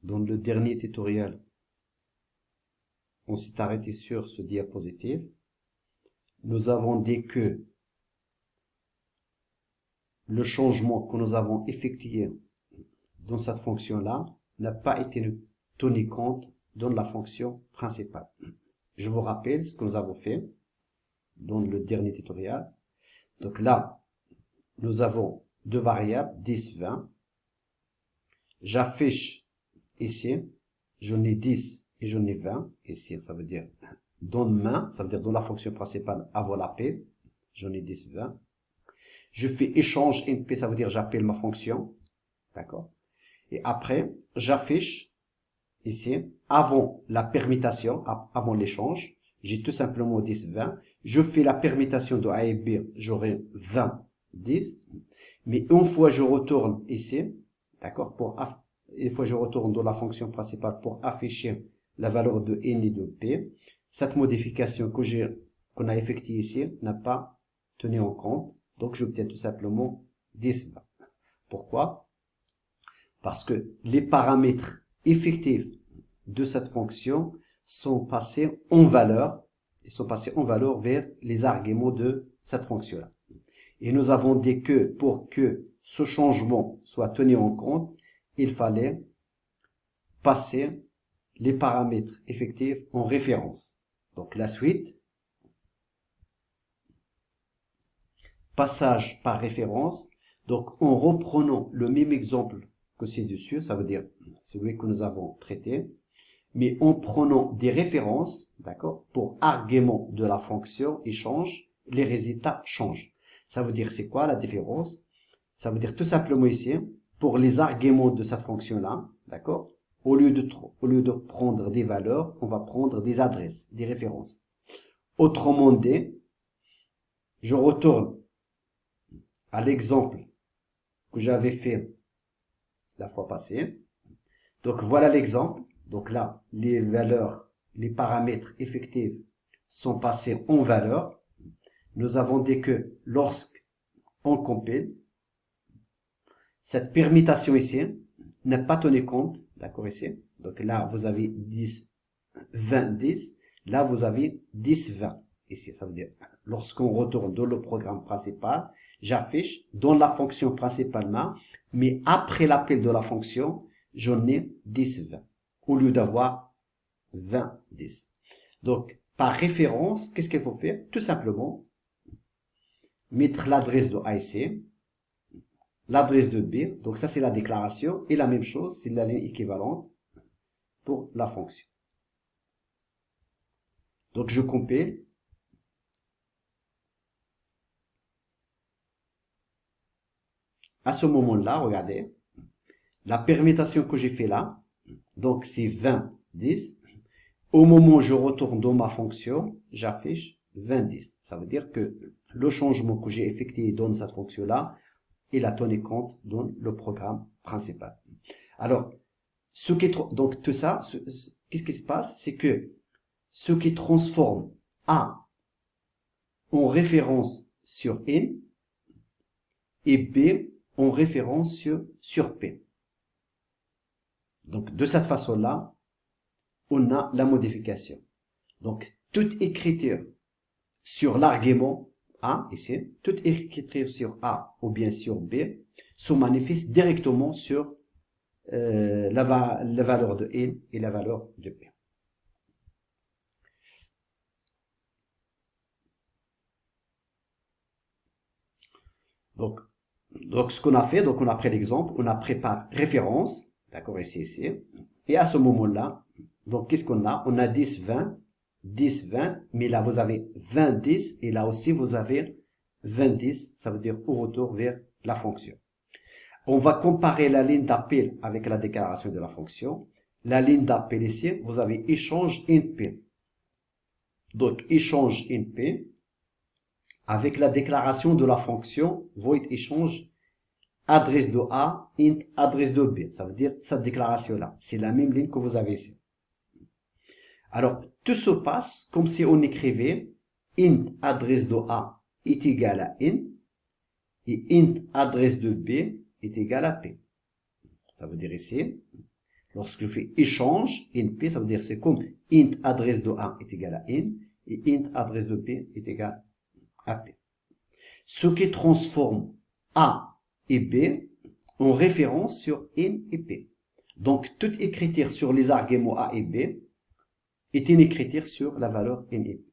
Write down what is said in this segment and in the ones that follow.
dans le dernier tutoriel, on s'est arrêté sur ce diapositive. Nous avons dit que le changement que nous avons effectué dans cette fonction-là n'a pas été tenu compte dans la fonction principale. Je vous rappelle ce que nous avons fait dans le dernier tutoriel. Donc là, nous avons deux variables, 10, 20. J'affiche ici, j'en ai 10 et j'en ai 20. Ici, ça veut dire dans main, ça veut dire dans la fonction principale avant l'appel. J'en ai 10, 20. Je fais échange NP, ça veut dire j'appelle ma fonction. D'accord? Et après, j'affiche ici, avant la permutation, avant l'échange, j'ai tout simplement 10, 20. Je fais la permutation de A et B, j'aurai 20, 10. Mais une fois je retourne ici, d'accord, une fois je retourne dans la fonction principale pour afficher la valeur de N et de P, cette modification qu'on a effectuée ici n'a pas tenu en compte. Donc j'obtiens tout simplement 10, 20. Pourquoi? Parce que les paramètres effectifs de cette fonction sont passés en valeur, vers les arguments de cette fonction-là. Et nous avons dit que pour que ce changement soit tenu en compte, il fallait passer les paramètres effectifs en référence. Donc la suite, passage par référence. Donc en reprenant le même exemple que ci-dessus, ça veut dire celui que nous avons traité, mais en prenant des références, d'accord, pour argument de la fonction échange, les résultats changent. Ça veut dire, c'est quoi la différence? Ça veut dire tout simplement ici, pour les arguments de cette fonction-là, d'accord, au lieu de prendre des valeurs, on va prendre des adresses, des références. Autrement dit, je retourne à l'exemple que j'avais fait la fois passée. Donc voilà l'exemple. Donc là, les valeurs, les paramètres effectifs sont passés en valeur. Nous avons dit que lorsqu'on compile, cette permutation ici n'est pas tenue compte, d'accord, ici. Donc là, vous avez 10, 20, 10. Là, vous avez 10, 20. Ici, ça veut dire, lorsqu'on retourne dans le programme principal, j'affiche dans la fonction principalement, mais après l'appel de la fonction, j'en ai 10, 20. Au lieu d'avoir 20, 10. Donc, par référence, qu'est-ce qu'il faut faire? Tout simplement, mettre l'adresse de A ici, l'adresse de B, donc ça c'est la déclaration, et la même chose, c'est la ligne équivalente pour la fonction. Donc je compile. À ce moment-là, regardez, la permutation que j'ai fait là, donc c'est 20, 10. Au moment où je retourne dans ma fonction, j'affiche 20, 10. Ça veut dire que le changement que j'ai effectué dans cette fonction-là, il a tenu compte dans le programme principal. Alors, donc tout ça, qu'est-ce qui se passe? C'est que ce qui transforme A en référence sur N et B en référence sur P. Donc, de cette façon-là, on a la modification. Donc, toute écriture sur l'argument A, ici, toute écriture sur A ou bien sur B, se manifeste directement sur la valeur de N et la valeur de P. Donc ce qu'on a fait, donc on a pris l'exemple, on a pris par référence, d'accord, ici, et à ce moment-là, donc qu'est-ce qu'on a? On a 10, 20, 10, 20, mais là vous avez 20, 10, et là aussi vous avez 20, 10, ça veut dire au retour vers la fonction. On va comparer la ligne d'appel avec la déclaration de la fonction. La ligne d'appel ici, vous avez échange NP. Donc échange NP avec la déclaration de la fonction void échange adresse de A, int adresse de B. Ça veut dire cette déclaration-là. C'est la même ligne que vous avez ici. Alors, tout se passe comme si on écrivait int adresse de A est égal à N et int adresse de B est égal à P. Ça veut dire ici, Lorsque je fais échange, int, ça veut dire c'est comme int adresse de A est égal à n, et int adresse de P est égal à P. Ce qui transforme A et B en référence sur n et P. Donc, toute écriture sur les arguments A et B est une écriture sur la valeur n et P.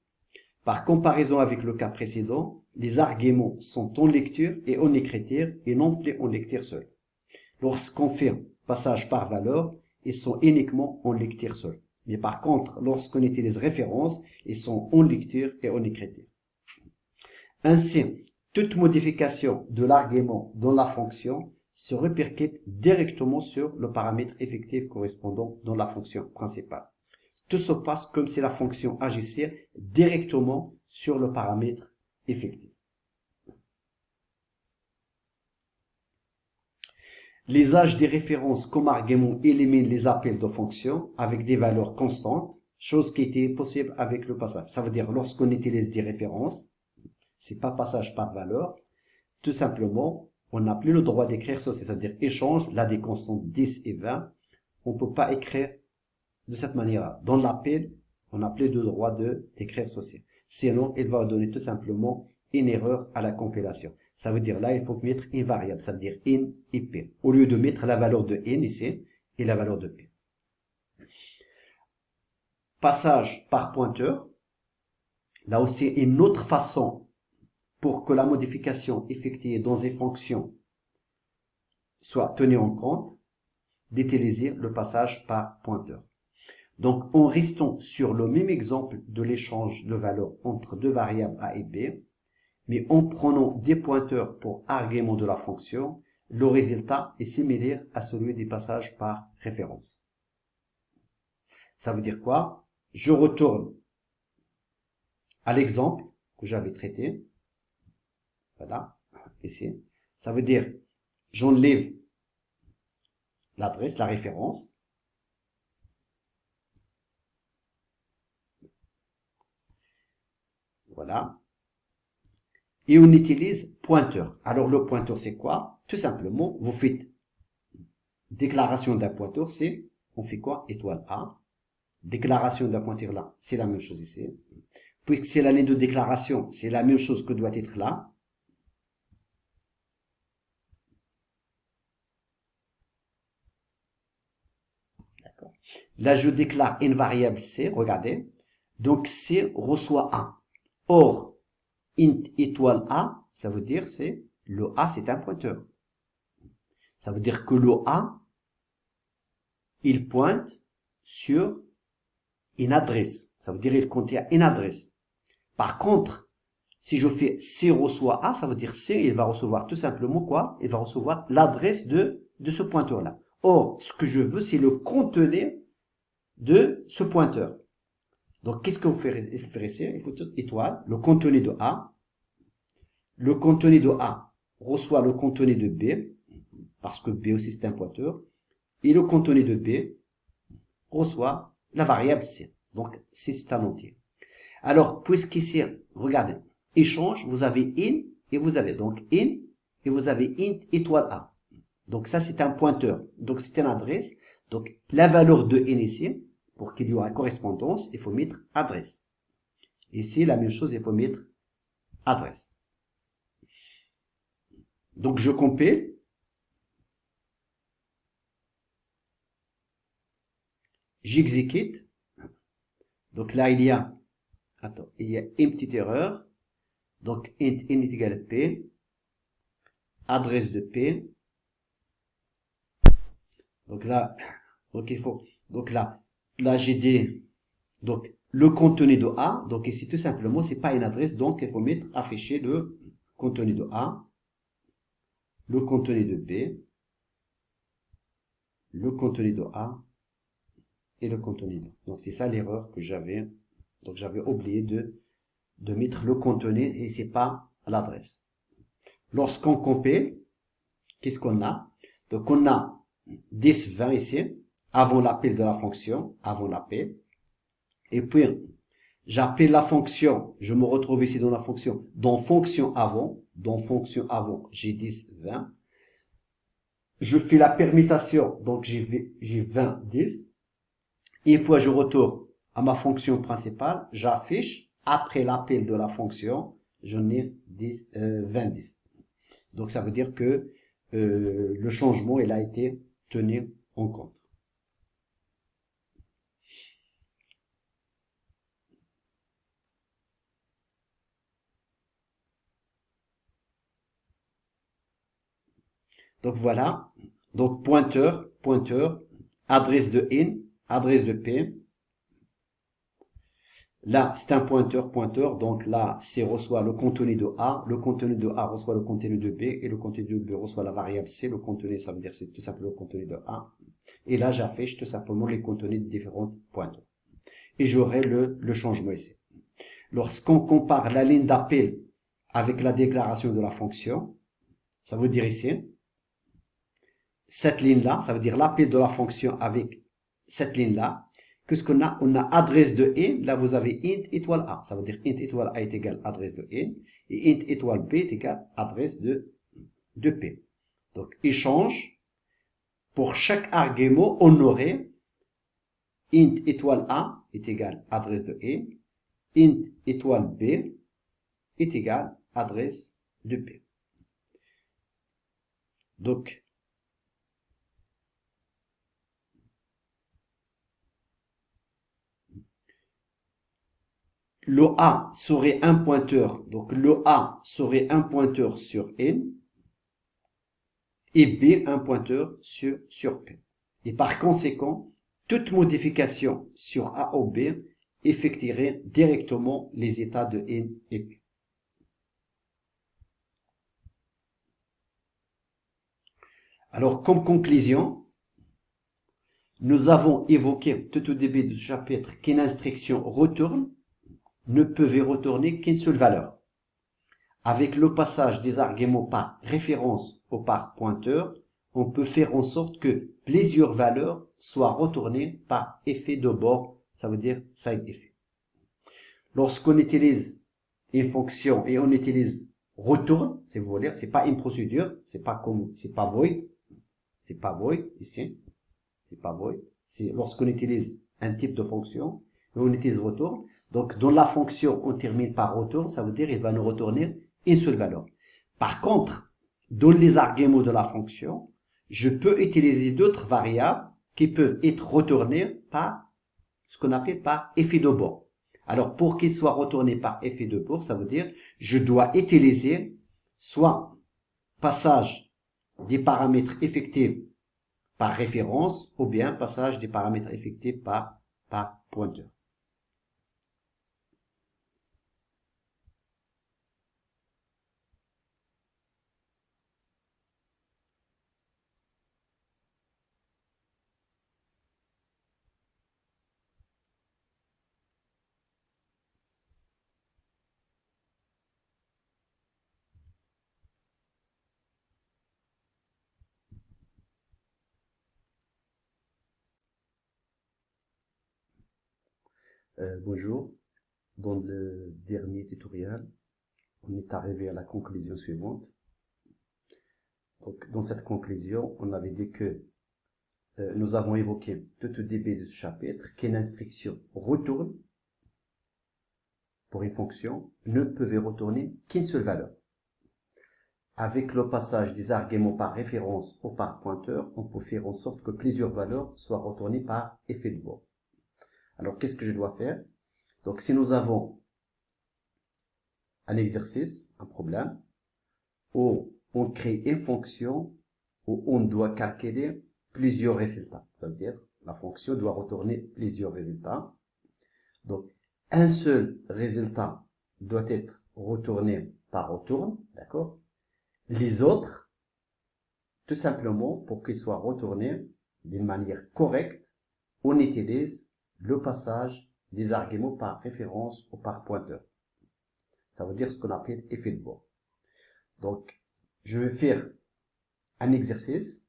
Par comparaison avec le cas précédent, les arguments sont en lecture et en écriture et non plus en lecture seule. Lorsqu'on fait passage par valeur, ils sont uniquement en lecture seule. Mais par contre, lorsqu'on utilise référence, ils sont en lecture et en écriture. Ainsi, toute modification de l'argument dans la fonction se répercute directement sur le paramètre effectif correspondant dans la fonction principale. Tout se passe comme si la fonction agissait directement sur le paramètre effectif. Les âges des références comme argument éliminent les appels de fonctions avec des valeurs constantes, chose qui était possible avec le passage. Ça veut dire lorsqu'on utilise des références, c'est pas passage par valeur, tout simplement, on n'a plus le droit d'écrire ceci, c'est-à-dire échange, là des constantes 10 et 20, on ne peut pas écrire de cette manière-là. Dans l'appel, on n'a plus le droit d'écrire ceci. Sinon, il va donner tout simplement une erreur à la compilation. Ça veut dire là, il faut mettre une variable, ça veut dire n et p. Au lieu de mettre la valeur de n ici et la valeur de p. Passage par pointeur. Là aussi, une autre façon pour que la modification effectuée dans une fonction soit tenue en compte, d'utiliser le passage par pointeur. Donc, en restant sur le même exemple de l'échange de valeurs entre deux variables a et b, mais en prenant des pointeurs pour arguments de la fonction, le résultat est similaire à celui des passages par référence. Ça veut dire quoi? Je retourne à l'exemple que j'avais traité. Voilà, ici. Ça veut dire, j'enlève l'adresse, la référence. Voilà. Et on utilise pointeur. Alors, le pointeur, c'est quoi? Tout simplement, vous faites déclaration d'un pointeur, c'est, on fait quoi? Étoile A. Déclaration d'un pointeur là, c'est la même chose ici. Puisque c'est l'année de déclaration, c'est la même chose que doit être là. D'accord. Là, je déclare une variable C, regardez. Donc, C reçoit 1. Or, int étoile A, ça veut dire c'est le A, c'est un pointeur. Ça veut dire que le A, il pointe sur une adresse. Ça veut dire qu'il contient une adresse. Par contre, si je fais C reçoit A, ça veut dire C, il va recevoir tout simplement quoi? Il va recevoir l'adresse de ce pointeur-là. Or, ce que je veux, c'est le contenu de ce pointeur. Donc, qu'est-ce qu'on fait ici? Il faut tout étoile, le contenu de A. Le contenu de A reçoit le contenu de B, parce que B aussi c'est un pointeur. Et le contenu de B reçoit la variable C. Donc, c'est un entier. Alors, puisqu'ici, regardez, échange, vous avez in et vous avez donc in et vous avez int étoile A. Donc, ça, c'est un pointeur. Donc, c'est une adresse. Donc, la valeur de n ici, pour qu'il y ait une correspondance, il faut mettre adresse. Ici, la même chose, il faut mettre adresse. Donc, je compile. J'exécute. Donc là, il y a une petite erreur. Donc, int n est égal à p. Adresse de p. Donc là, donc il faut, donc là j'ai des, donc le contenu de A. Donc ici, tout simplement, c'est pas une adresse. Donc, il faut mettre afficher le contenu de A. Le contenu de B. Le contenu de A. Et le contenu de B. Donc, c'est ça l'erreur que j'avais. Donc, j'avais oublié de mettre le contenu et c'est pas l'adresse. Lorsqu'on compile, qu'est-ce qu'on a? Donc, on a 10, 20 ici, avant l'appel de la fonction, avant l'appel. Et puis, j'appelle la fonction, je me retrouve ici dans la fonction, dans fonction avant, j'ai 10, 20. je fais la permutation, donc j'ai 20, 10. Une fois je retourne à ma fonction principale, j'affiche, après l'appel de la fonction, j'en ai 10, 20, 10. Donc ça veut dire que le changement, il a été tenu en compte. Donc voilà, donc pointeur, adresse de in, adresse de p. Là, c'est un pointeur, donc là, c'est reçoit le contenu de A, le contenu de A reçoit le contenu de B, et le contenu de B reçoit la variable C, le contenu, ça veut dire c'est tout simplement le contenu de A. Et là, j'affiche tout simplement les contenus de différents pointeurs. Et j'aurai le changement ici. Lorsqu'on compare la ligne d'appel avec la déclaration de la fonction, ça veut dire ici, cette ligne-là, ça veut dire l'appel de la fonction avec cette ligne-là. Qu'est-ce qu'on a? On a adresse de int, là vous avez int étoile a. Ça veut dire int étoile a est égal adresse de int, et int étoile b est égal adresse de p. Donc, échange, pour chaque argument, on aurait int étoile a est égal adresse de int étoile b est égal adresse de p. Donc, le A serait un pointeur, donc le A serait un pointeur sur N, et B un pointeur sur P. Et par conséquent, toute modification sur A ou B effectuerait directement les états de N et P. Alors, comme conclusion, nous avons évoqué tout au début de ce chapitre qu'une instruction retourne ne peut retourner qu'une seule valeur. Avec le passage des arguments par référence ou par pointeur, on peut faire en sorte que plusieurs valeurs soient retournées par effet de bord, ça veut dire side effect. Lorsqu'on utilise une fonction et on utilise retourne, si vous voulez, c'est pas une procédure, c'est pas void ici, c'est pas void. C'est lorsqu'on utilise un type de fonction et on utilise retourne. Donc dans la fonction on termine par retourne, ça veut dire il va nous retourner une seule valeur. Par contre, dans les arguments de la fonction, je peux utiliser d'autres variables qui peuvent être retournées par ce qu'on appelle par effet de bord. Alors, pour qu'ils soient retournés par effet de bord, ça veut dire je dois utiliser soit passage des paramètres effectifs par référence ou bien passage des paramètres effectifs par pointeur. Bonjour, dans le dernier tutoriel, on est arrivé à la conclusion suivante. Donc, dans cette conclusion, on avait dit que nous avons évoqué tout au début de ce chapitre qu'une instruction retourne pour une fonction ne peut retourner qu'une seule valeur. Avec le passage des arguments par référence ou par pointeur, on peut faire en sorte que plusieurs valeurs soient retournées par effet de bord. Alors, qu'est-ce que je dois faire? Donc, si nous avons un exercice, un problème, où on crée une fonction où on doit calculer plusieurs résultats. Ça veut dire, la fonction doit retourner plusieurs résultats. Donc, un seul résultat doit être retourné par retourne, d'accord? Les autres, tout simplement, pour qu'ils soient retournés d'une manière correcte, on utilise le passage des arguments par référence ou par pointeur. Ça veut dire ce qu'on appelle effet de bord. Donc, je vais faire un exercice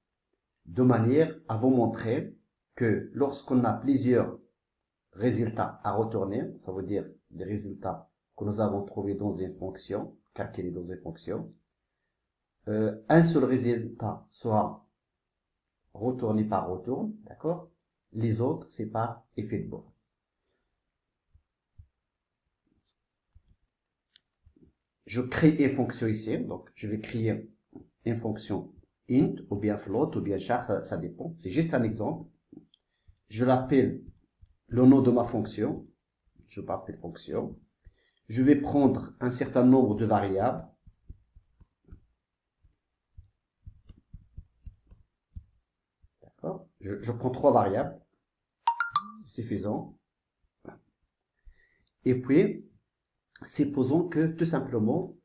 de manière à vous montrer que lorsqu'on a plusieurs résultats à retourner, ça veut dire des résultats que nous avons trouvés dans une fonction, calculés dans une fonction, un seul résultat sera retourner par retourne, d'accord? Les autres, c'est par effet de bord. Je crée une fonction ici, donc je vais créer une fonction int, ou bien float, ou bien char, ça dépend. C'est juste un exemple. Je l'appelle le nom de ma fonction. Je m'appelle fonction. Je vais prendre un certain nombre de variables. D'accord? Je prends 3 variables. C'est suffisant. Et puis, supposons que tout simplement,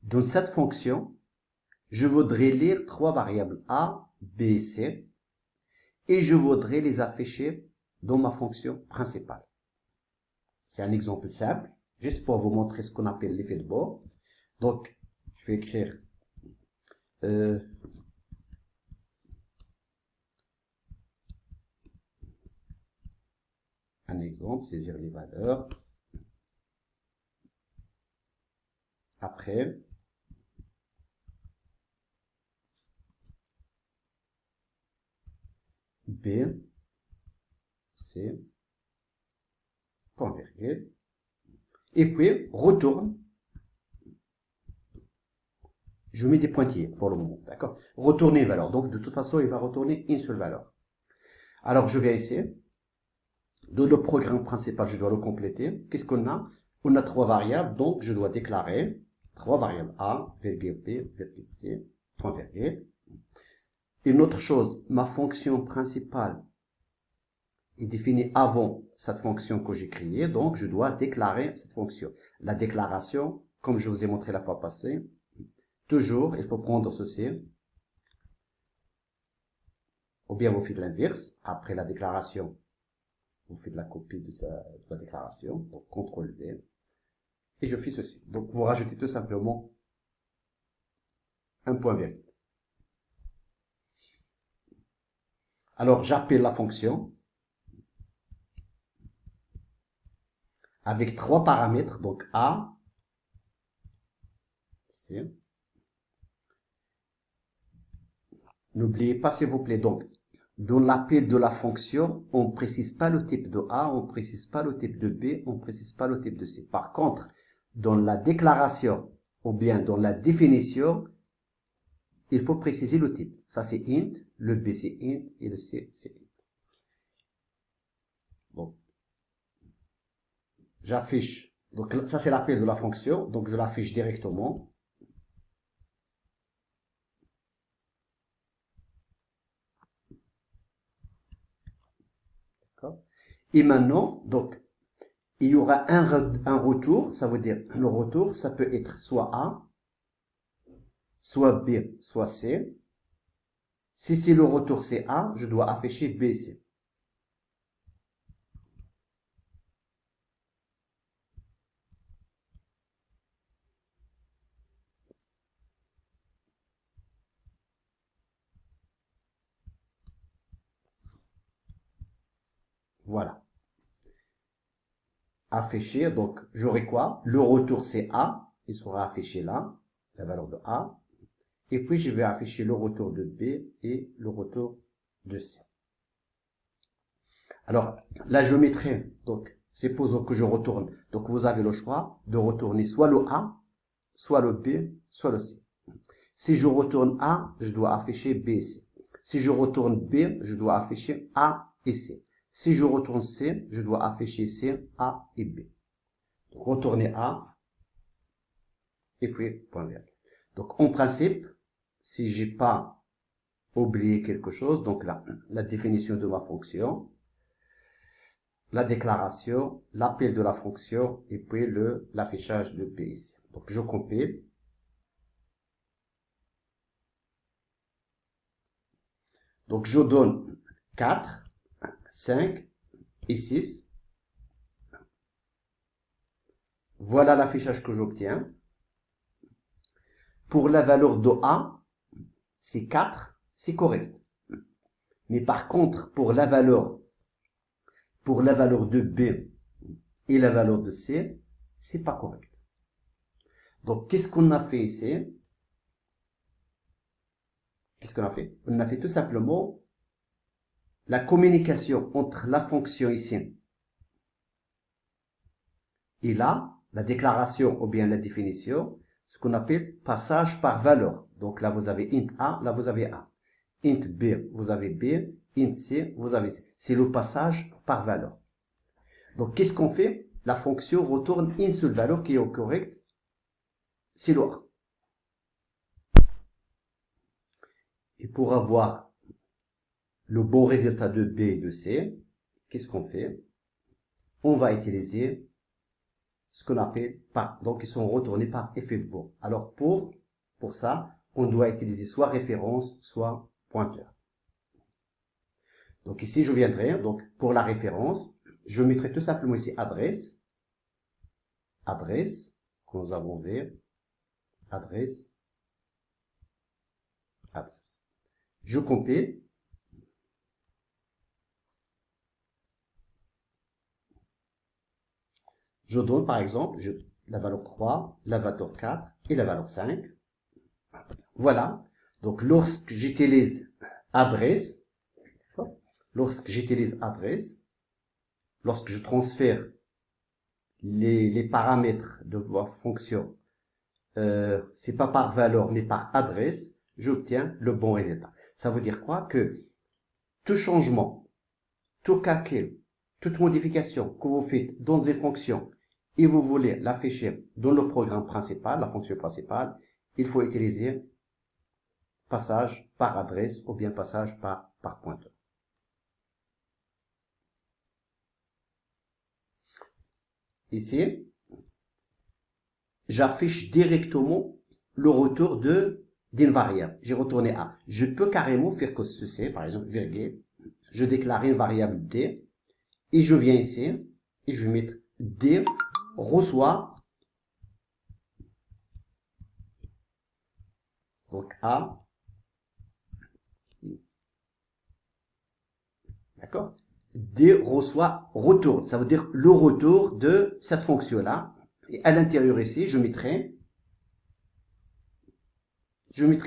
dans cette fonction, je voudrais lire 3 variables A, B, C, et je voudrais les afficher dans ma fonction principale. C'est un exemple simple, juste pour vous montrer ce qu'on appelle l'effet de bord. Donc, je vais écrire un exemple, saisir les valeurs. Après, B, C, point virgule, et puis retourne. Je mets des pointillés pour le moment, d'accord? Retourner une valeur. Donc, de toute façon, il va retourner une seule valeur. Alors, je viens ici. Dans le programme principal, je dois le compléter. Qu'est-ce qu'on a? On a 3 variables, donc je dois déclarer 3 variables A, virgule B, virgule C, point virgule. Une autre chose, ma fonction principale est définie avant cette fonction que j'ai créée, donc je dois déclarer cette fonction. La déclaration, comme je vous ai montré la fois passée, toujours, il faut prendre ceci, ou bien vous faites l'inverse, après la déclaration, vous faites la copie de la déclaration, donc CTRL V, et je fais ceci. Donc vous rajoutez tout simplement un point virgule. Alors j'appelle la fonction avec 3 paramètres, donc A, C. N'oubliez pas s'il vous plaît, donc dans l'appel de la fonction, on ne précise pas le type de A, on ne précise pas le type de B, on ne précise pas le type de C. Par contre, dans la déclaration ou bien dans la définition, il faut préciser le type. Ça c'est int, le B c'est int et le C c'est int. Bon. J'affiche. Donc ça c'est l'appel de la fonction, donc je l'affiche directement. Et maintenant, donc, il y aura un retour, ça veut dire le retour, ça peut être soit A, soit B, soit C. Si c'est le retour c'est A, je dois afficher B, C. Voilà. Afficher, donc j'aurai quoi? Le retour c'est A, il sera affiché là, la valeur de A. Et puis je vais afficher le retour de B et le retour de C. Alors là je mettrai, donc supposons que je retourne. Donc vous avez le choix de retourner soit le A, soit le B, soit le C. Si je retourne A, je dois afficher B et C. Si je retourne B, je dois afficher A et C. Si je retourne C, je dois afficher C, A et B. Donc, retourner A, et puis point virgule. Donc, en principe, si j'ai pas oublié quelque chose, donc la définition de ma fonction, la déclaration, l'appel de la fonction, et puis l'affichage de B ici. Donc, je compile. Donc, je donne 4, 5 et 6. Voilà l'affichage que j'obtiens. Pour la valeur de A, c'est 4, c'est correct. Mais par contre, pour la valeur de B et la valeur de C, c'est pas correct. Donc, qu'est-ce qu'on a fait ici? Qu'est-ce qu'on a fait? On a fait tout simplement, la communication entre la fonction ici et là, la déclaration ou bien la définition, ce qu'on appelle passage par valeur. Donc là, vous avez int A, là, vous avez A. Int B, vous avez B. Int C, vous avez C. C'est le passage par valeur. Donc, qu'est-ce qu'on fait? La fonction retourne une seule valeur qui est correcte, c'est le A. Et pour avoir le bon résultat de B et de C, qu'est-ce qu'on fait? On va utiliser ce qu'on appelle par, donc ils sont retournés par effet de bord. Alors pour ça, on doit utiliser soit référence, soit pointeur. Donc ici, je viendrai, donc pour la référence, je mettrai tout simplement ici adresse, que nous avons vu, adresse. Je compile. Je donne par exemple la valeur 3, la valeur 4 et la valeur 5. Voilà. Donc lorsque j'utilise adresse, lorsque je transfère les paramètres de ma fonction, c'est pas par valeur mais par adresse, j'obtiens le bon résultat. Ça veut dire quoi? Que tout changement, tout calcul, toute modification que vous faites dans une fonction et vous voulez l'afficher dans le programme principal, la fonction principale, il faut utiliser passage par adresse ou bien passage par pointeur. Ici, j'affiche directement le retour d'une variable. J'ai retourné A. Je peux carrément faire que ceci, par exemple, virgule. Je déclare une variable D. Et je viens ici. Et je vais mettre D reçoit. Donc A. D'accord? D reçoit retour. Ça veut dire le retour de cette fonction-là. Et à l'intérieur ici, je mettrai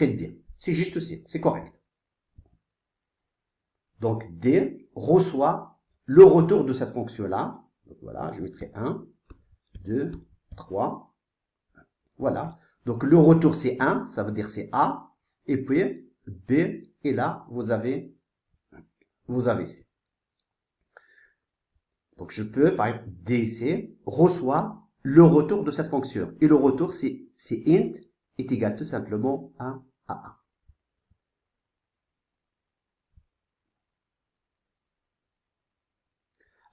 D. C'est juste C. C'est correct. Donc, D reçoit le retour de cette fonction-là. Donc, voilà, je mettrai 1, 2, 3. Voilà. Donc, le retour, c'est 1. Ça veut dire c'est A. Et puis, B. Et là, vous avez C. Donc, je peux, par exemple, DC reçoit le retour de cette fonction. Et le retour, c'est int est égal tout simplement à 1.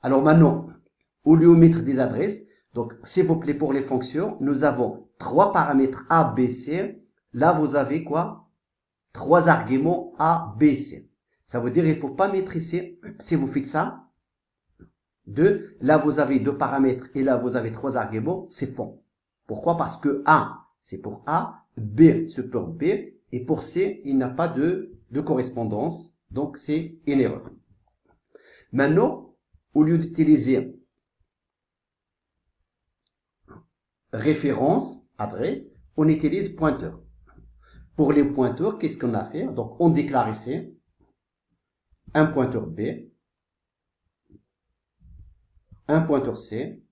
Alors maintenant, au lieu de mettre des adresses, donc s'il vous plaît pour les fonctions, nous avons 3 paramètres A, B, C. Là, vous avez quoi? 3 arguments A, B, C. Ça veut dire qu'il ne faut pas mettre ici, si vous faites ça, 2, là vous avez 2 paramètres et là vous avez 3 arguments, c'est faux. Pourquoi? Parce que A, c'est pour A, B, c'est pour B, et pour C, il n'y a pas de correspondance, donc c'est une erreur. Maintenant, au lieu d'utiliser référence, adresse, on utilise pointeur. Pour les pointeurs, qu'est-ce qu'on a fait? Donc, on déclare ici un pointeur B, un pointeur C.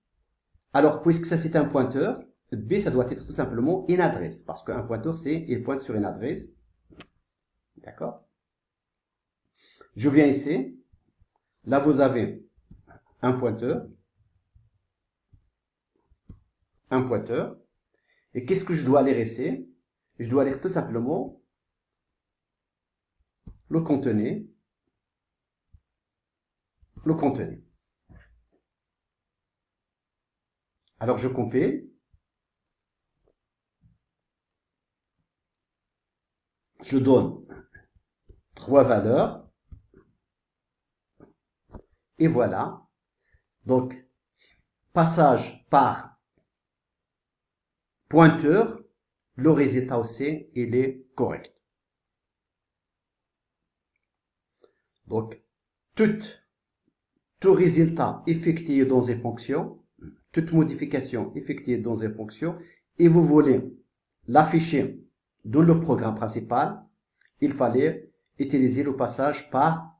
Alors, puisque ça c'est un pointeur, B, ça doit être tout simplement une adresse. Parce qu'un pointeur, il pointe sur une adresse. D'accord? Je viens ici. Là, vous avez un pointeur. Un pointeur. Et qu'est-ce que je dois lire ici? Je dois lire tout simplement le contenu. Le contenu. Alors, je compile. Je donne 3 valeurs. Et voilà. Donc, passage par pointeur, le résultat aussi, il est correct. Donc, tout résultat effectué dans une fonction, toute modification effectuée dans une fonction, et vous voulez l'afficher dans le programme principal, il fallait utiliser le passage par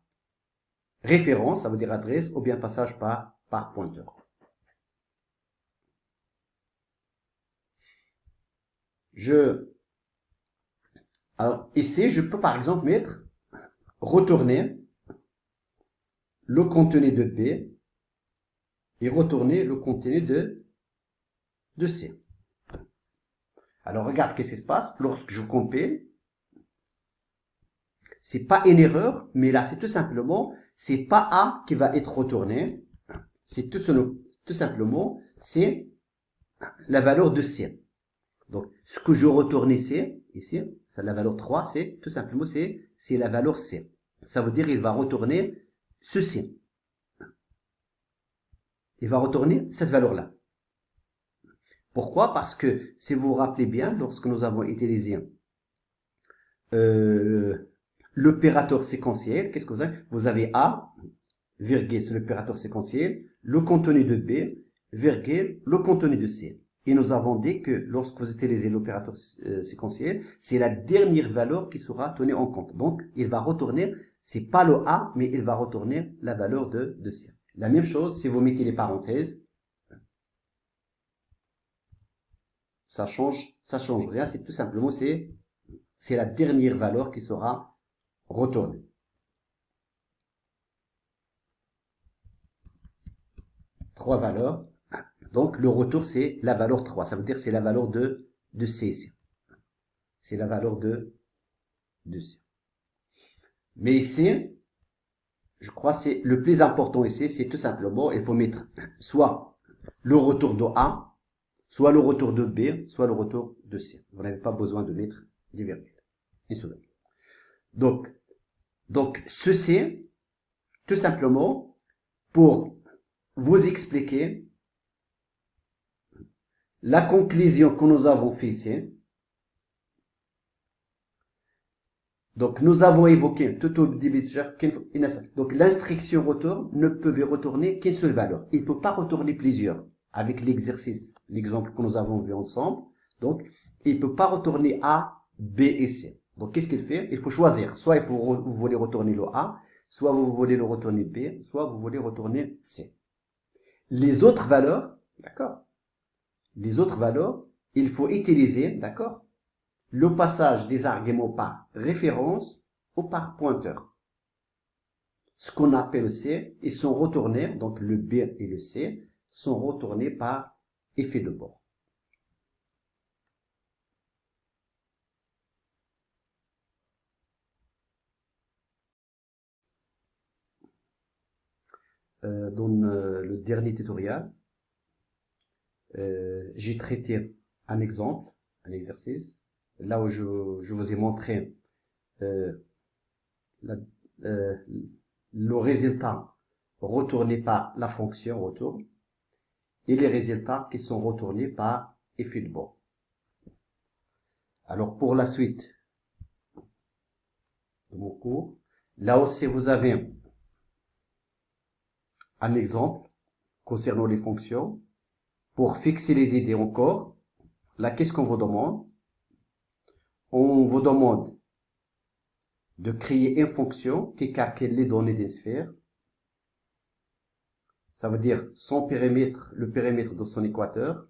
référence, ça veut dire adresse, ou bien passage par pointeur. Alors ici, je peux par exemple mettre retourner le contenu de B et retourner le contenu de C. Alors regarde qu'est-ce qui se passe lorsque je compile. C'est pas une erreur, mais là c'est tout simplement, c'est pas A qui va être retourné, c'est tout simplement, c'est la valeur de C. Donc ce que je retourne ici, c'est la valeur 3, c'est tout simplement c'est la valeur C. Ça veut dire il va retourner ceci. Il va retourner cette valeur-là. Pourquoi? Parce que si vous vous rappelez bien, lorsque nous avons utilisé l'opérateur séquentiel, qu'est-ce que vous avez? Vous avez A, virgule, c'est l'opérateur séquentiel, le contenu de B, virgule, le contenu de C. Et nous avons dit que lorsque vous utilisez l'opérateur séquentiel, c'est la dernière valeur qui sera tenue en compte. Donc, il va retourner, c'est pas le A, mais il va retourner la valeur de C. La même chose, si vous mettez les parenthèses, ça change rien, c'est tout simplement, c'est la dernière valeur qui sera retournée. Trois valeurs. Donc, le retour, c'est la valeur 3. Ça veut dire que c'est la valeur de C ici. C'est la valeur de C. Mais ici, je crois que c'est le plus important ici, c'est tout simplement, il faut mettre soit le retour de A, soit le retour de B, soit le retour de C. Vous n'avez pas besoin de mettre des virgules. Une seconde. Donc, ceci, tout simplement, pour vous expliquer la conclusion que nous avons fait ici. Donc, nous avons évoqué tout au début, donc l'instruction retour ne peut retourner qu'une seule valeur. Il ne peut pas retourner plusieurs avec l'exercice, l'exemple que nous avons vu ensemble. Donc, il ne peut pas retourner A, B et C. Donc, qu'est-ce qu'il fait? Il faut choisir. Soit vous voulez retourner le A, soit vous voulez le retourner B, soit vous voulez retourner C. Les autres valeurs, d'accord? Les autres valeurs, il faut utiliser, d'accord? Le passage des arguments par référence ou par pointeur. Ce qu'on appelle C, ils sont retournés, donc le B et le C, sont retournés par effet de bord. Dans le dernier tutoriel, j'ai traité un exemple, un exercice, là où je vous ai montré le résultat retourné par la fonction retour et les résultats qui sont retournés par effet de bord. Alors pour la suite de mon cours, là aussi vous avez un exemple concernant les fonctions. Pour fixer les idées encore, là qu'est-ce qu'on vous demande? On vous demande de créer une fonction qui calcule les données d'une sphère. Ça veut dire son périmètre, le périmètre de son équateur,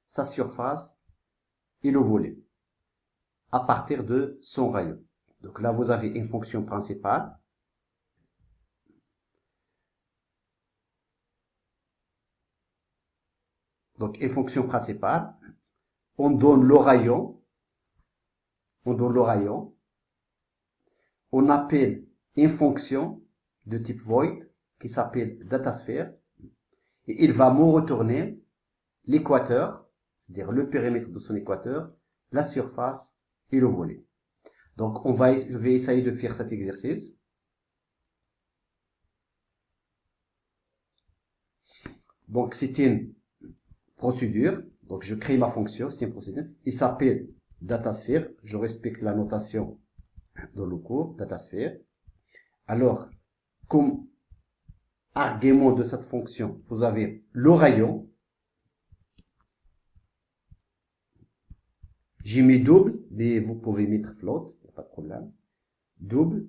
sa surface et le volet à partir de son rayon. Donc là, vous avez une fonction principale. Donc une fonction principale, on donne le rayon, on appelle une fonction de type void qui s'appelle datasphere et il va me retourner l'équateur, c'est-à-dire le périmètre de son équateur, la surface et le volet. Donc je vais essayer de faire cet exercice. Donc c'est une procédure, donc je crée ma fonction, c'est une procédure, il s'appelle datasphere, je respecte la notation dans le cours, datasphere. Alors, comme argument de cette fonction, vous avez le rayon. J'ai mis double, mais vous pouvez mettre float, il n'y a pas de problème. Double.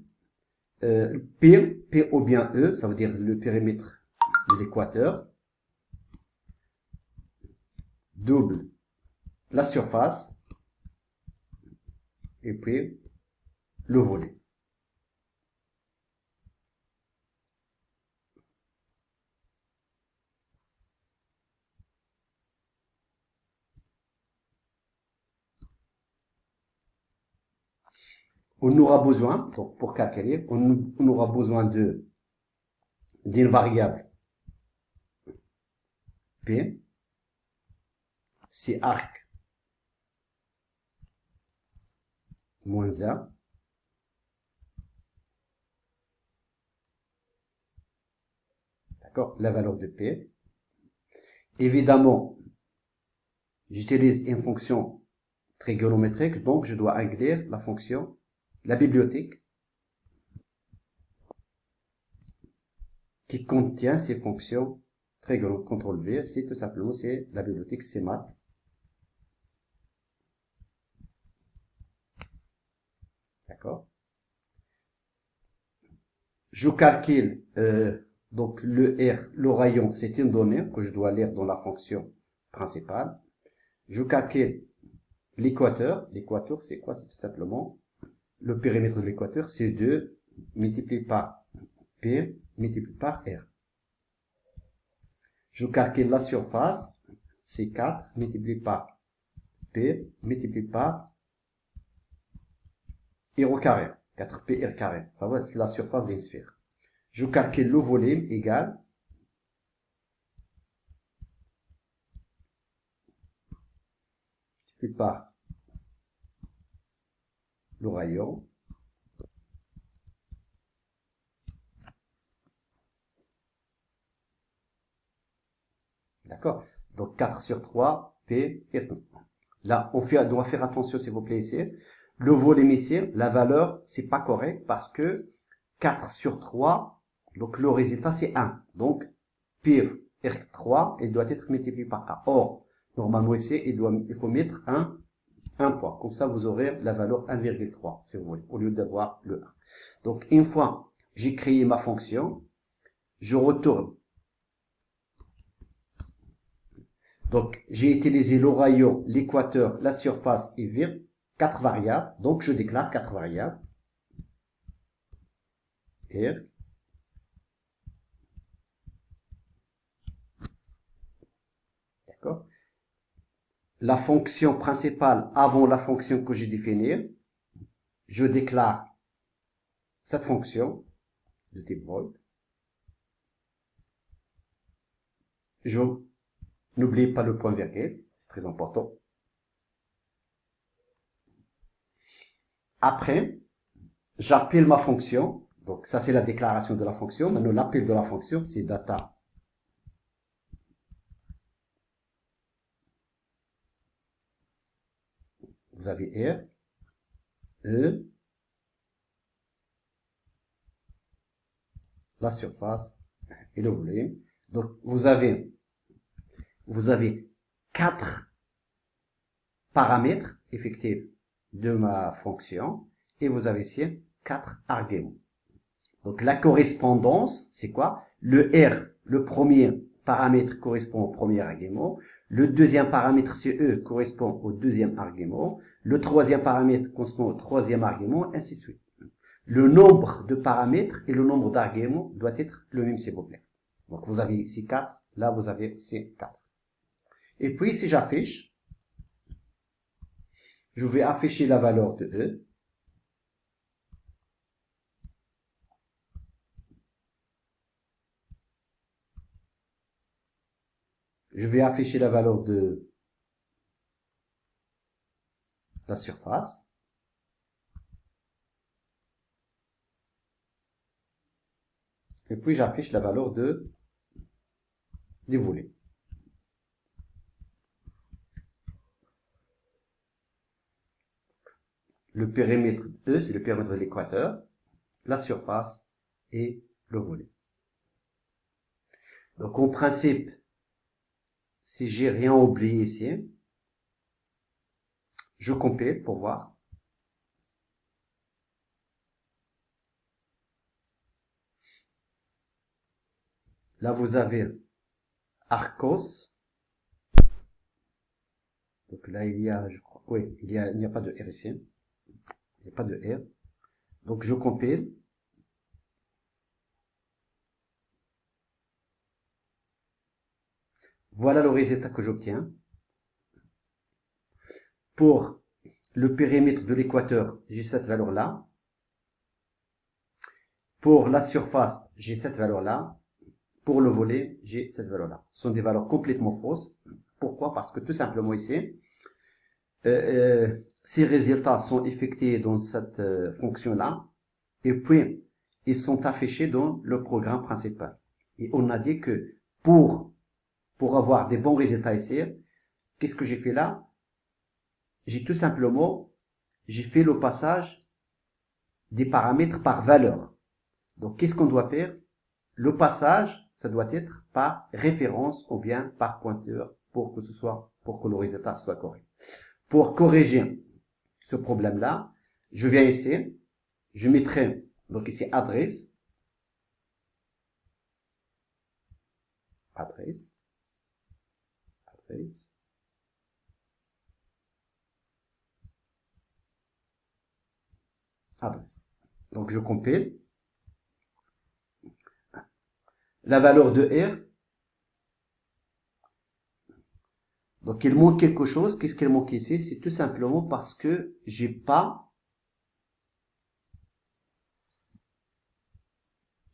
P ou bien E, ça veut dire le périmètre de l'équateur, double la surface, et puis le volet. On aura besoin, donc pour calculer, on aura besoin d'une variable P, c'est arc moins 1, d'accord, la valeur de P. Évidemment, j'utilise une fonction trigonométrique, donc je dois inclure la fonction, la bibliothèque, qui contient ces fonctions trigonométriques. CTRL V, c'est tout simplement, c'est la bibliothèque CMAT. D'accord. Je calcule, donc le R, le rayon, c'est une donnée que je dois lire dans la fonction principale. Je calcule l'équateur. L'équateur, c'est quoi? C'est tout simplement le périmètre de l'équateur, c'est 2 multiplié par P multiplié par R. Je calcule la surface, c'est 4 multiplié par P multiplié par R au carré. 4P R carré. Ça va, c'est la surface d'une sphère. Je calcule le volume égal multiplié par le rayon. D'accord? Donc 4 sur 3, P, R. Là, on doit faire attention, s'il vous plaît, ici. Le volume ici, la valeur, c'est pas correct parce que 4 sur 3, donc le résultat, c'est 1. Donc, P, R3, il doit être multiplié par 1. Or, normalement ici, il faut mettre un point. Comme ça, vous aurez la valeur 1,3, si vous voulez, au lieu d'avoir le 1. Donc, une fois j'ai créé ma fonction, je retourne. Donc, j'ai utilisé le rayon, l'équateur, la surface et vire, 4 variables. Donc, je déclare 4 variables. R. D'accord. La fonction principale avant la fonction que j'ai définie, je déclare cette fonction de type void. Je n'oublie pas le point virgule, c'est très important. Après, j'appelle ma fonction. Donc, ça, c'est la déclaration de la fonction. Maintenant, l'appel de la fonction, c'est data. Vous avez R, E, la surface et le volume. Donc, vous avez 4 paramètres effectifs de ma fonction et vous avez ici 4 arguments. Donc, la correspondance, c'est quoi? Le R, le premier paramètre correspond au premier argument. Le deuxième paramètre, c'est E, correspond au deuxième argument. Le troisième paramètre correspond au troisième argument, ainsi de suite. Le nombre de paramètres et le nombre d'arguments doit être le même, s'il vous plaît. Donc, vous avez ici 4, là, vous avez ici 4. Et puis, si j'affiche, je vais afficher la valeur de E. Je vais afficher la valeur de la surface. Et puis, j'affiche la valeur du volet. Le périmètre E, c'est le périmètre de l'équateur, la surface et le volet. Donc, en principe, si j'ai rien oublié ici, je compile pour voir. Là, vous avez Arcos. Donc là, il y a, je crois, oui, il n'y a pas de R ici. Il n'y a pas de R. Donc, je compile. Voilà le résultat que j'obtiens. Pour le périmètre de l'équateur, j'ai cette valeur-là. Pour la surface, j'ai cette valeur-là. Pour le volet, j'ai cette valeur-là. Ce sont des valeurs complètement fausses. Pourquoi? Parce que tout simplement ici, ces résultats sont effectués dans cette fonction-là. Et puis, ils sont affichés dans le programme principal. Et on a dit que pour avoir des bons résultats ici, qu'est-ce que j'ai fait là? J'ai tout simplement, j'ai fait le passage des paramètres par valeur. Donc, qu'est-ce qu'on doit faire? Le passage, ça doit être par référence ou bien par pointeur pour que le résultat soit correct. Pour corriger ce problème-là, je viens ici, je mettrai, donc ici, adresse, adresse, adresse, adresse. Donc, je compile. La valeur de R. Donc, il manque quelque chose. Qu'est-ce qu'il manque ici? C'est tout simplement parce que j'ai pas,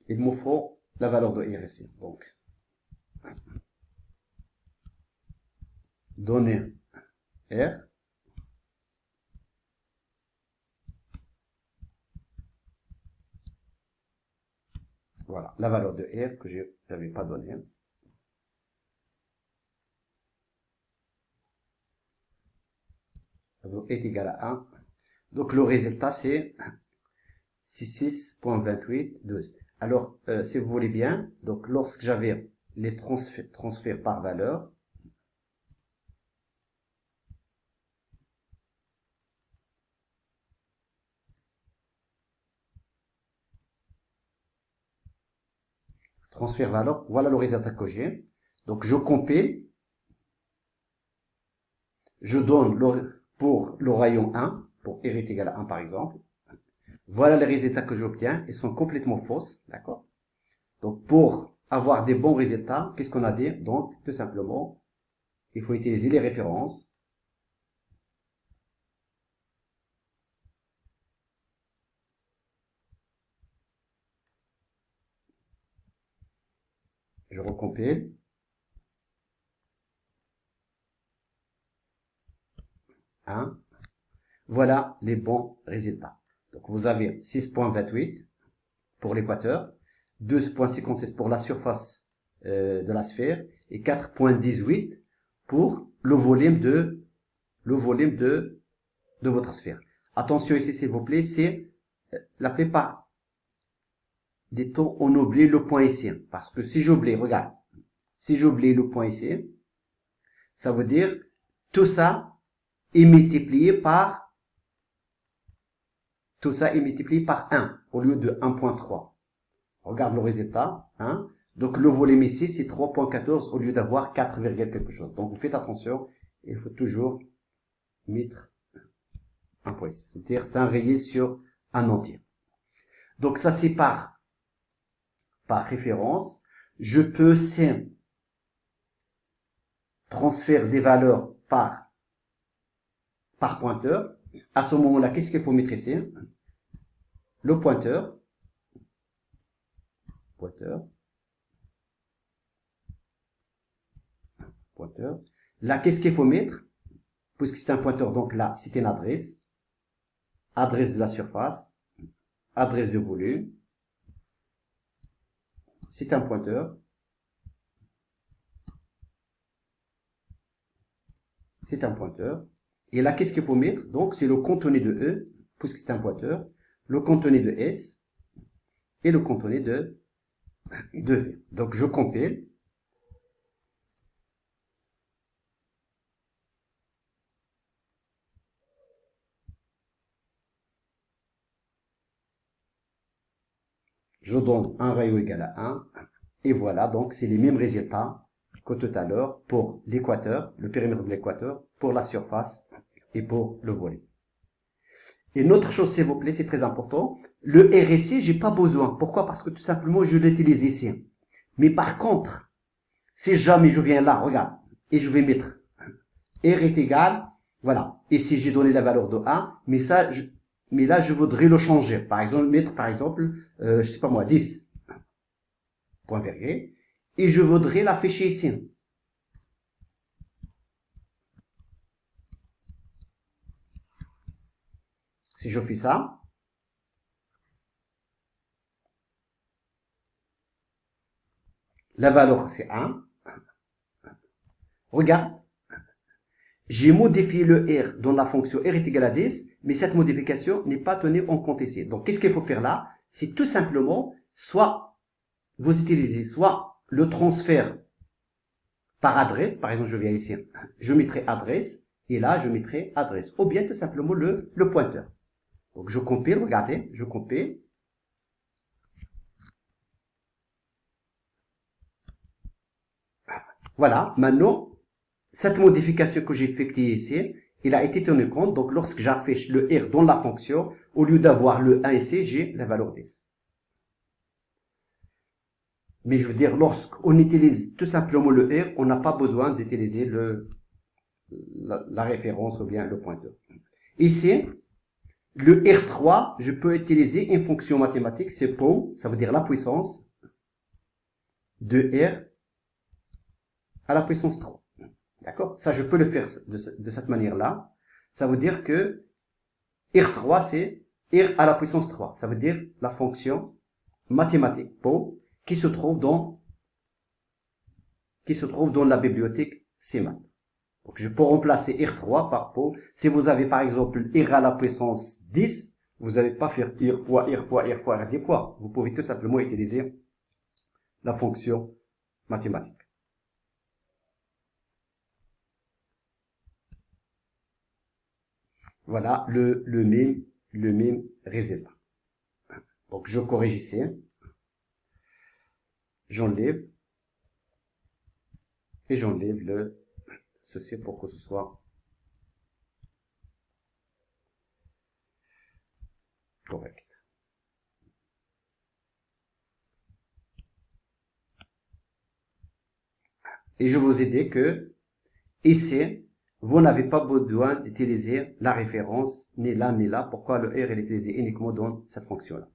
il me faut la valeur de R ici. Donc, donner R. Voilà, la valeur de R que je n'avais pas donnée. Est égal à 1. Donc, le résultat, c'est 6.2812. Alors, si vous voulez bien, donc lorsque j'avais les transferts par valeur, transfert valeur, voilà le résultat que j'ai. Donc, je compile, je donne pour le rayon 1, pour R est égal à 1 par exemple. Voilà les résultats que j'obtiens, ils sont complètement fausses, d'accord? Donc, pour avoir des bons résultats, qu'est-ce qu'on a dit? Donc, tout simplement, il faut utiliser les références. Je recompile. Hein? Voilà les bons résultats. Donc, vous avez 6.28 pour l'équateur, 12.56 pour la surface de la sphère et 4.18 pour le volume de votre sphère. Attention ici, s'il vous plaît, c'est la plupart des temps, on oublie le point ici. Parce que si j'oublie, regarde, si j'oublie le point ici, ça veut dire tout ça est multiplié par 1 au lieu de 1.3. Regarde le résultat. Hein? Donc le volume ici, c'est 3.14 au lieu d'avoir 4, quelque chose. Donc vous faites attention, il faut toujours mettre un point ici. C'est-à-dire c'est un rayé sur un entier. Donc ça c'est par référence. Je peux transférer des valeurs par pointeur. À ce moment-là, qu'est-ce qu'il faut mettre ici? Le pointeur. Pointeur. Là, qu'est-ce qu'il faut mettre? Puisque c'est un pointeur, donc là, c'est une adresse. Adresse de la surface. Adresse de volume. C'est un pointeur. C'est un pointeur. Et là, qu'est-ce qu'il faut mettre? Donc, c'est le contenu de E, puisque c'est un pointeur. Le contenu de S. Et le contenu de V. Donc, je compile. Je donne un rayon égal à 1 Et voilà, donc c'est les mêmes résultats que tout à l'heure pour l'équateur, le périmètre de l'équateur, pour la surface et pour le volet. Et une autre chose, s'il vous plaît, c'est très important. Le RSI, j'ai pas besoin. Pourquoi? Parce que tout simplement, je l'utilise ici. Mais par contre, si jamais je viens là, regarde, et je vais mettre R est égal, voilà. Ici, j'ai donné la valeur de 1, mais ça, mais là, je voudrais le changer. Par exemple, mettre, par exemple, je sais pas moi, 10, point virgule, et je voudrais l'afficher ici. Si je fais ça, la valeur c'est 1. Regarde, j'ai modifié le R dans la fonction R est égal à 10, mais cette modification n'est pas tenue en compte ici. Donc, qu'est-ce qu'il faut faire là? C'est tout simplement, soit vous utilisez soit le transfert par adresse, par exemple, je viens ici, je mettrai adresse, et là, je mettrai adresse, ou bien tout simplement le pointeur. Donc, je compile, regardez, je compile. Voilà, maintenant, cette modification que j'ai effectuée ici, il a été tenu compte. Donc, lorsque j'affiche le R dans la fonction, au lieu d'avoir le 1 ici, j'ai la valeur 10. Mais je veux dire, lorsqu'on utilise tout simplement le R, on n'a pas besoin d'utiliser la référence ou bien le pointeur. Ici, le R3, je peux utiliser une fonction mathématique, c'est POW, ça veut dire la puissance de R à la puissance 3. D'accord? Ça, je peux le faire de cette manière-là. Ça veut dire que R3, c'est R à la puissance 3. Ça veut dire la fonction mathématique POW qui se trouve dans la bibliothèque CMAT. Donc, je peux remplacer R3 par POW. Si vous avez, par exemple, R à la puissance 10, vous n'allez pas faire R fois R fois R fois R 10 fois. Vous pouvez tout simplement utiliser la fonction mathématique. Voilà le même résultat. Donc, je corrige ici. J'enlève. Et j'enlève ceci pour que ce soit correct. Et je vous ai dit que ici, vous n'avez pas besoin d'utiliser la référence ni là ni là. Pourquoi le R est utilisé uniquement dans cette fonction-là?